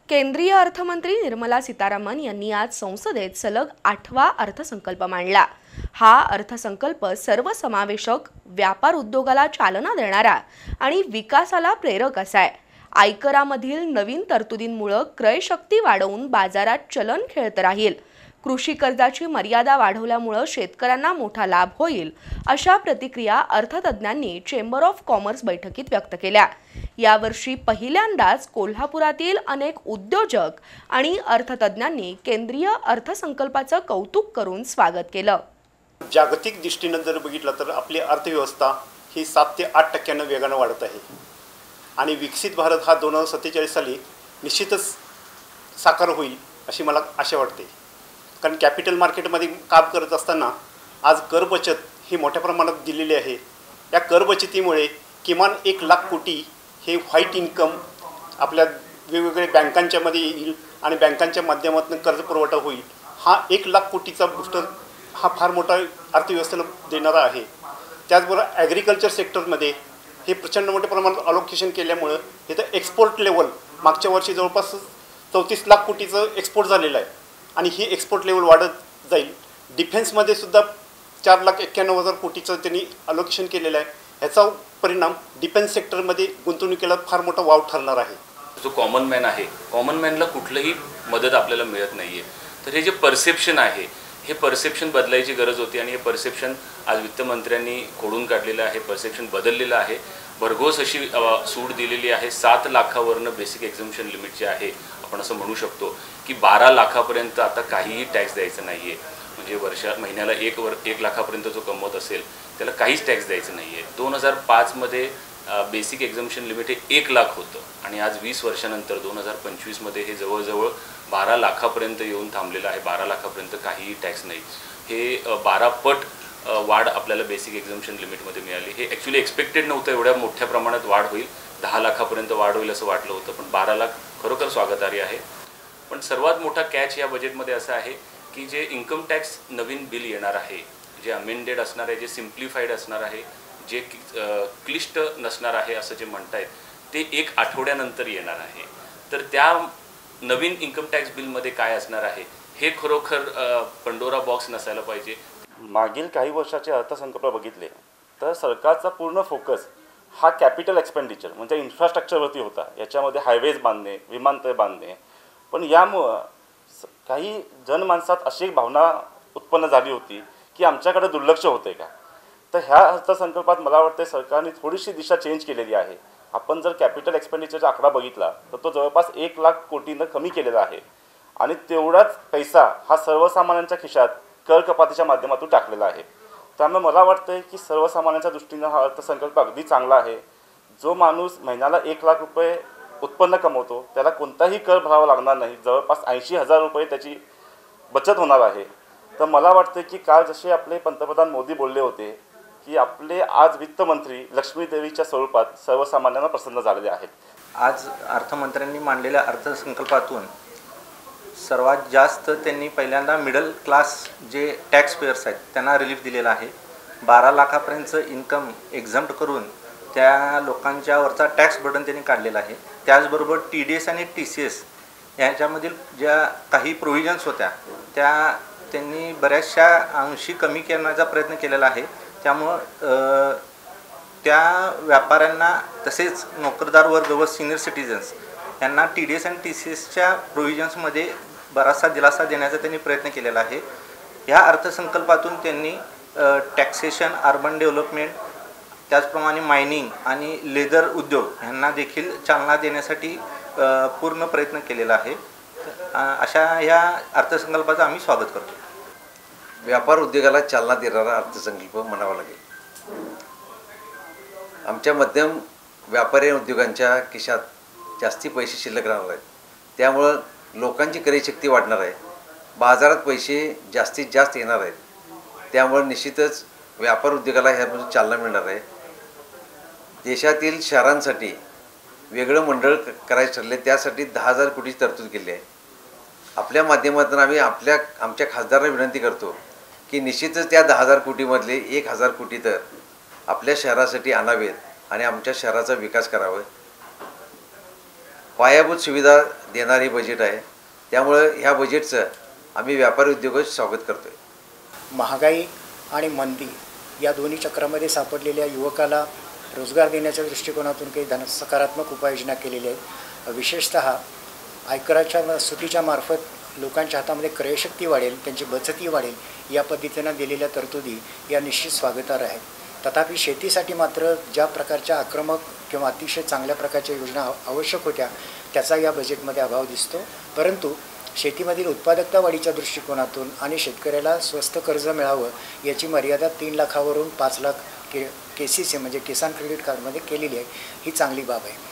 केंद्रीय अर्थमंत्री निर्मला सीतारामन यांनी आज संसदेत सलग 8वा अर्थसंकल्प मांडला। हा अर्थसंकल्प सर्वसमावेशक, व्यापार उद्योगाला चालना देणारा आणि विकासाला प्रेरक असा आहे। आयकरामधील नवीन तरतुदींमुळे क्रयशक्ती वाढवून बाजारात चलन खेळत राहील। कृषी कर्जाची मर्यादा वाढवल्यामुळे शेतकऱ्यांना मोठा लाभ होईल, अशा प्रतिक्रिया अर्थतज्ञांनी चेंबर ऑफ कॉमर्स बैठकीत व्यक्त केल्या। यावर्षी पहिल्यांदाच कोल्हापुरातील अनेक उद्योजक आणि अर्थतज्ञांनी केंद्रीय अर्थसंकल्पाचं कौतुक करून स्वागत केलं। जागतिक दृष्टीने जर बघितलं तर आपली अर्थव्यवस्था ही 7 ते 8% वेगाने वाढत आहे आणि विकसित भारत हा 2047 साली निश्चितच साकार होईल अशी मला आशा वाटते। कारण कॅपिटल मार्केटमध्ये काम करत असताना आज कर बचत ही मोठ्या प्रमाणात दिलेली आहे। या कर बचतीमुळे किमान 1 लाख कोटी हे व्हाईट इन्कम आपल्या वेगवेगळ्या बँकांच्या मध्ये येईल आणि बँकांच्या माध्यमातून कर्ज पुरवठा होईल। हा 1 लाख कोटीचा बूस्टर हा फार मोठा अर्थव्यवस्थेला देणारा आहे। त्याचबरोबर ॲग्रिकल्चर सेक्टरमध्ये हे प्रचंड मोठ्या प्रमाणात अलोकेशन केल्यामुळे इथं एक्सपोर्ट लेवल मागच्या वर्षी जवळपास 34 लाख कोटीचं एक्सपोर्ट झालेलं आहे आणि ही एक्सपोर्ट लेवल वाढत जाईल। डिफेन्समध्ये सुद्धा 4,91,000 कोटीचं त्यांनी अलोकेशन केलेलं आहे। ह्याचा परिणाम डिफेन्स सेक्टरमध्ये गुंतवणुकीला फार मोठा वाव ठरणार आहे। जो कॉमन मॅन आहे, कॉमन मॅनला कुठलीही मदत आपल्याला मिळत नाही आहे। तर हे जे परसेप्शन आहे, हे परसेप्शन बदलायची गरज होती आणि हे परसेप्शन आज वित्तमंत्र्यांनी खोडून काढलेलं आहे। परसेप्शन बदललेलं आहे। भरघोस अशी सूट दिलेली आहे। 7 लाखावरनं बेसिक एक्झम्पशन लिमिट जे आहे, आपण असं म्हणू शकतो की 12 लाखापर्यंत आता काहीही टॅक्स द्यायचं नाही आहे। म्हणजे महिन्याला 1 लाखापर्यंत जो कमवत असेल त्याला काहीच टॅक्स द्यायचं नाही आहे। 2005 मध्ये बेसिक एक्झम्पशन लिमिट हे 1 लाख होतं आणि आज 20 वर्षानंतर 2025 मध्ये हे जवळजवळ 12 लाखापर्यंत येऊन थांबलेलं आहे। 12 लाखापर्यंत काहीही टॅक्स नाही। हे 12 पट वाढ आपल्याला बेसिक एक्झम्पशन लिमिटमध्ये मिळाली। हे ॲक्च्युली एक्सपेक्टेड नव्हतं एवढ्या मोठ्या प्रमाणात वाढ होईल। 10 लाखापर्यंत वाढ होईल असं वाटलं होतं, पण 12 लाख खरोखर स्वागतार्ह आहे। पण सर्वात मोठा कॅच या बजेटमध्ये असा आहे की जे इन्कम टॅक्स नवीन बिल येणार आहे, जे अमेंडेड असणार आहे, जे सिम्प्लिफाईड असणार आहे, जे क्लिष्ट नसणार आहे असं जे म्हणतायत, ते 1 आठवड्यानंतर येणार आहे। तर त्या नवीन इन्कम टॅक्स बिलमध्ये काय असणार आहे हे खरोखर पंडोरा बॉक्स नसायला पाहिजे। मागील काही वर्षाचे अर्थसंकल्प बघितले तर सरकारचा पूर्ण फोकस हा कॅपिटल एक्सपेंडिचर म्हणजे इन्फ्रास्ट्रक्चरवरती होता। याच्यामध्ये हायवेज बांधणे, विमानतळ बांधणे, पण यामुळं काही जनमानसात अशी एक भावना उत्पन्न झाली होती की आमच्याकडे दुर्लक्ष होते का। तर ह्या अर्थसंकल्पात मला वाटतं सरकारने थोडीशी दिशा चेंज केलेली आहे। आपण जर कॅपिटल एक्सपेंडिचरचा आकडा बघितला तर तो जवळपास 1 लाख कोटीनं कमी केलेला आहे आणि तेवढाच पैसा हा सर्वसामान्यांच्या खिशात कर कपातीच्या माध्यमातून टाकलेला आहे। त्यामुळे मला वाटतं की सर्वसामान्यांच्या दृष्टीनं हा अर्थसंकल्प अगदी चांगला आहे। जो माणूस महिन्याला 1 लाख रुपये उत्पन्न कमवतो त्याला कोणताही कर भरावा लागणार नाही। जवळपास 80,000 रुपये त्याची बचत होणार आहे। तर मला वाटतं की काल जसे आपले पंतप्रधान मोदी बोलले होते की आपले आज वित्तमंत्री लक्ष्मी देवीच्या स्वरूपात सर्वसामान्यांना प्रसन्न झालेले आहेत। आज अर्थमंत्र्यांनी मांडलेल्या अर्थसंकल्पातून सर्वात जास्त त्यांनी पहिल्यांदा मिडल क्लास जे टॅक्स पेयर्स आहेत त्यांना रिलीफ दिलेला आहे। 12 लाखापर्यंतचं इन्कम एक्झम्प्ट करून त्या लोकांच्यावरचा टॅक्स बर्डन त्यांनी काढलेला आहे। त्याचबरोबर TDS आणि TCS यांच्यामधील ज्या काही प्रोव्हिजन्स होत्या त्या त्यांनी बऱ्याचशा अंशी कमी करण्याचा प्रयत्न केलेला आहे। त्यामुळं त्या व्यापाऱ्यांना तसेच नोकरदार वर्ग व सिनियर सिटीजन्स यांना TDS आणि TCSच्या प्रोव्हिजन्समध्ये बराचसा दिलासा देण्याचा त्यांनी प्रयत्न केलेला आहे। ह्या अर्थसंकल्पातून त्यांनी टॅक्सेशन, अर्बन डेव्हलपमेंट, त्याचप्रमाणे मायनिंग आणि लेदर उद्योग यांना देखील चालना देण्यासाठी पूर्ण प्रयत्न केलेला आहे। अशा ह्या अर्थसंकल्पाचं आम्ही स्वागत करतो। व्यापार उद्योगाला चालना देणारा अर्थसंकल्प म्हणावा लागेल। आमच्या मध्यम व्यापारी उद्योगांच्या खिशात जास्ती पैसे शिल्लक राहणार आहेत, त्यामुळं लोकांची क्रयशक्ती वाढणार आहे। बाजारात पैसे जास्तीत जास्त येणार आहेत, त्यामुळं निश्चितच व्यापार उद्योगाला ह्यामधून चालना मिळणार आहे। देशातील शहरांसाठी वेगळं मंडळ करायचं ठरले, त्यासाठी 10,000 कोटीची तरतूद केली आहे। आपल्या माध्यमातून आम्ही आमच्या खासदारांना विनंती करतो की निश्चितच त्या 10,000 कोटीमधले 1,000 कोटी तर आपल्या शहरासाठी आणावेत आणि आमच्या शहराचा विकास करावा। पायाभूत सुविधा देणारे बजेट आहे. त्यामुळं ह्या बजेटचं आम्ही व्यापारी उद्योगाचं स्वागत करतो आहे. महागाई आणि मंदी या दोन्ही चक्रामध्ये सापडलेल्या युवकाला रोजगार देण्याच्या दृष्टिकोनातून काही सकारात्मक उपाययोजना केलेल्या आहेत. विशेषतः आयकराच्या सुटीच्या मार्फत लोकांच्या हातामध्ये क्रयशक्ती वाढेल, त्यांची बचती वाढेल, या पद्धतीनं दिलेल्या तरतुदी या निश्चित स्वागतार्ह आहेत. तथापि शेतीसाठी मात्र ज्या प्रकारच्या आक्रमक किंवा अतिशय चांगल्या प्रकारच्या योजना आवश्यक होत्या त्याचा या बजेटमध्ये अभाव दिसतो. परंतु शेतीमधील उत्पादकता वाढीच्या दृष्टिकोनातून आणि शेतकऱ्याला स्वस्त कर्ज मिळावं याची मर्यादा 3 लाखावरून 5 लाख KCC म्हणजे किसान क्रेडिट कार्डमध्ये केलेली आहे. ही चांगली बाब आहे.